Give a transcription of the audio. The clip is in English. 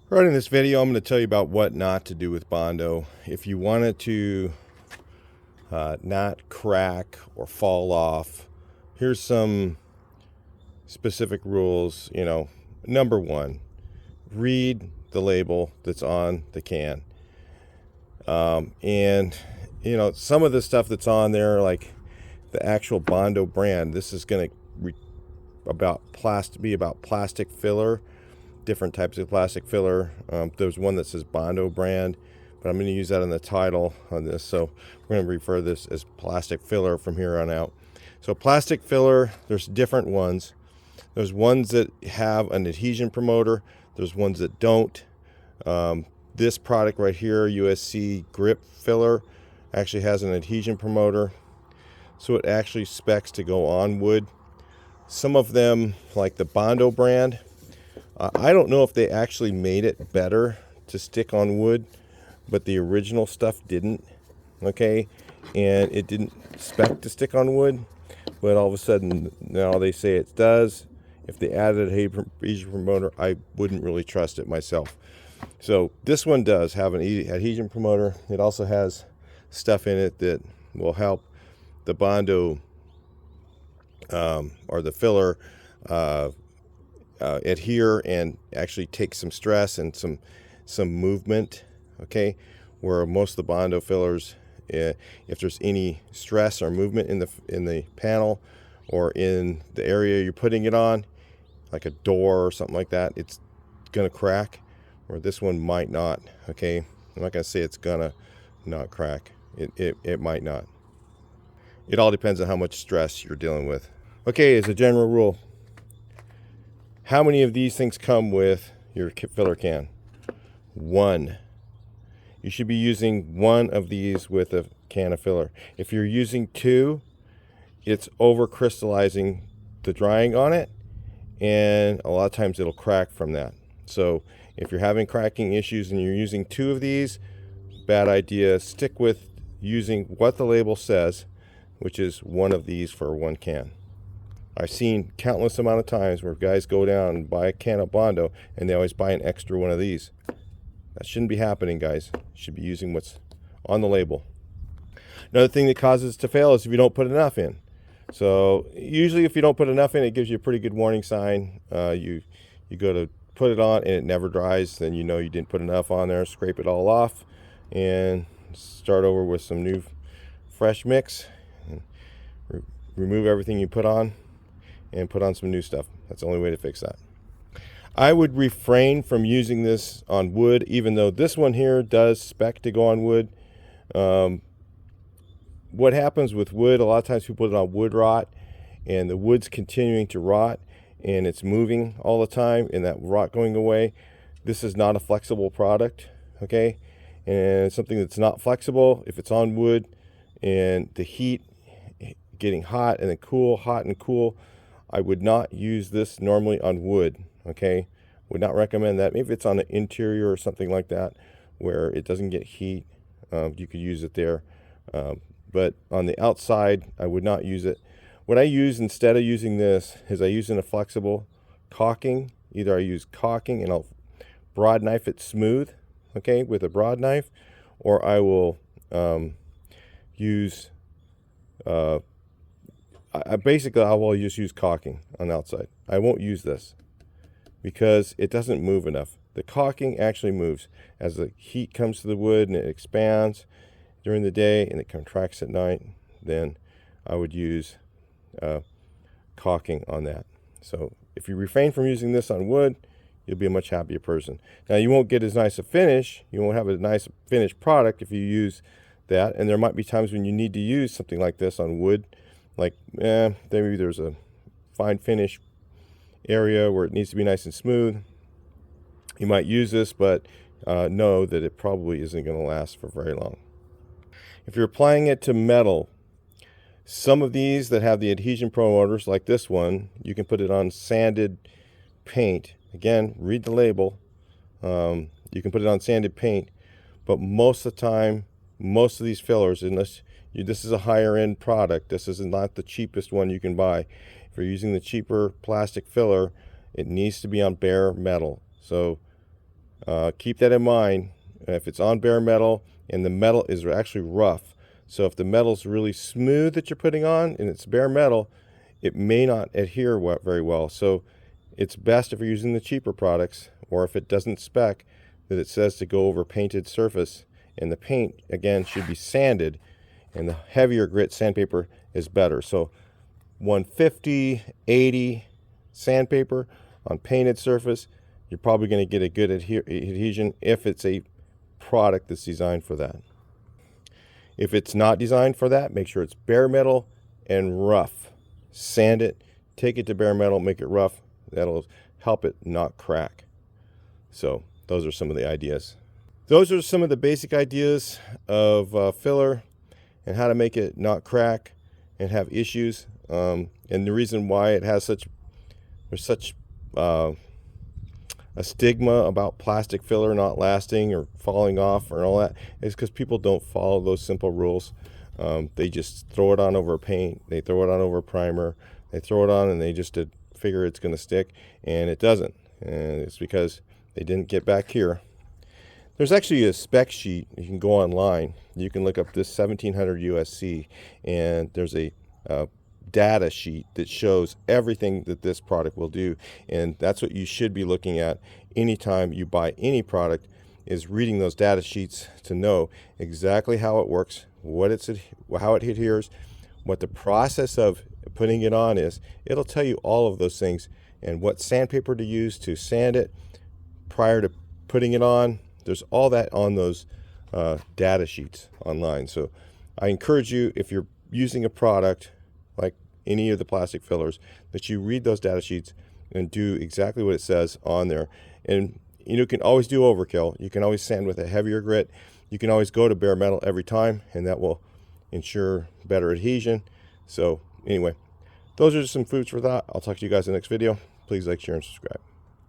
Right, in this video, I'm going to tell you about what not to do with Bondo. If you want it to not crack or fall off, here's some specific rules. Number one, read the label that's on the can. And some of the stuff that's on there, like the actual Bondo brand, this is going to be about plastic filler, different types of plastic filler. There's one that says Bondo brand, but I'm going to use that in the title on this. So we're going to refer to this as plastic filler from here on out. So plastic filler, there's different ones. There's ones that have an adhesion promoter. There's ones that don't. This product right here, USC grip filler, actually has an adhesion promoter. So it actually specs to go on wood. Some of them, like the Bondo brand, I don't know if they actually made it better to stick on wood, but the original stuff didn't, okay? And it didn't spec to stick on wood, but all of a sudden now they say it does. If they added a adhesion promoter, I wouldn't really trust it myself. So this one does have an adhesion promoter. It also has stuff in it that will help the Bondo or the filler adhere and actually take some stress and some movement, okay? Where most of the Bondo fillers, if there's any stress or movement in the panel or in the area you're putting it on, like a door or something like that, it's gonna crack. Or this one might not, okay? I'm not gonna say it's gonna not crack. It might not. It all depends on how much stress you're dealing with. Okay, as a general rule, how many of these things come with your filler can? One. You should be using one of these with a can of filler. If you're using two, it's over crystallizing the drying on it, and a lot of times it'll crack from that. So if you're having cracking issues and you're using two of these, bad idea. Stick with using what the label says, which is one of these for one can. I've seen countless amount of times where guys go down and buy a can of Bondo and they always buy an extra one of these. That shouldn't be happening, guys. You should be using what's on the label. Another thing that causes it to fail is if you don't put enough in. So usually if you don't put enough in, it gives you a pretty good warning sign. You go to put it on and it never dries, then you know you didn't put enough on there. Scrape it all off and start over with some new fresh mix. And remove everything you put on and put on some new stuff. That's the only way to fix that. I would refrain from using this on wood, even though this one here does spec to go on wood. What happens with wood, a lot of times people put it on wood rot, and the wood's continuing to rot, and it's moving all the time, and that rot going away. This is not a flexible product, okay? And something that's not flexible, if it's on wood, and the heat getting hot and then cool, hot and cool, I would not use this normally on wood, okay? Would not recommend that. Maybe it's on the interior or something like that where it doesn't get heat. You could use it there. But on the outside, I would not use it. What I use instead of using this is I use in a flexible caulking. Either I use caulking and I'll broad knife it smooth, okay, with a broad knife, or I will use basically I will just use caulking on the outside. I won't use this because it doesn't move enough. The caulking actually moves as the heat comes to the wood and it expands during the day and it contracts at night. Then I would use caulking on that. So if you refrain from using this on wood, you'll be a much happier person. Now you won't get as nice a finish. You won't have a nice finished product if you use that. And there might be times when you need to use something like this on wood. Like maybe there's a fine finish area where it needs to be nice and smooth. You might use this, but know that it probably isn't going to last for very long. If you're applying it to metal, some of these that have the adhesion promoters, like this one, you can put it on sanded paint. Again, read the label. You can put it on sanded paint, but most of the time, most of these fillers, unless this is a higher end product, this is not the cheapest one you can buy. If you're using the cheaper plastic filler, it needs to be on bare metal. So Keep that in mind. If it's on bare metal and the metal is actually rough, so if the metal's really smooth that you're putting on and it's bare metal, it may not adhere very well. So it's best if you're using the cheaper products, or if it doesn't spec, that it says to go over painted surface, and the paint again should be sanded, and the heavier grit sandpaper is better. So 150, 80 sandpaper on painted surface, you're probably going to get a good adhesion if it's a product that's designed for that. If it's not designed for that, make sure it's bare metal and rough. Sand it, take it to bare metal, make it rough. That'll help it not crack. So those are some of the ideas. Those are some of the basic ideas of filler and how to make it not crack and have issues. And the reason why it has there's such a stigma about plastic filler not lasting or falling off or all that is because people don't follow those simple rules. They just throw it on over paint, they throw it on over primer, they throw it on and they just figure it's going to stick, and it doesn't. And it's because they didn't get back here. There's actually a spec sheet. You can go online. You can look up this 1700 USC, and there's a data sheet that shows everything that this product will do. And that's what you should be looking at anytime you buy any product, is reading those data sheets to know exactly how it works, how it adheres, what the process of putting it on is. It'll tell you all of those things, and what sandpaper to use to sand it prior to putting it on. There's all that on those data sheets online. So I encourage you, if you're using a product like any of the plastic fillers, that you read those data sheets and do exactly what it says on there. And you can always do overkill. You can always sand with a heavier grit. You can always go to bare metal every time, and that will ensure better adhesion. So anyway, those are just some foods for thought. I'll talk to you guys in the next video. Please like, share, and subscribe.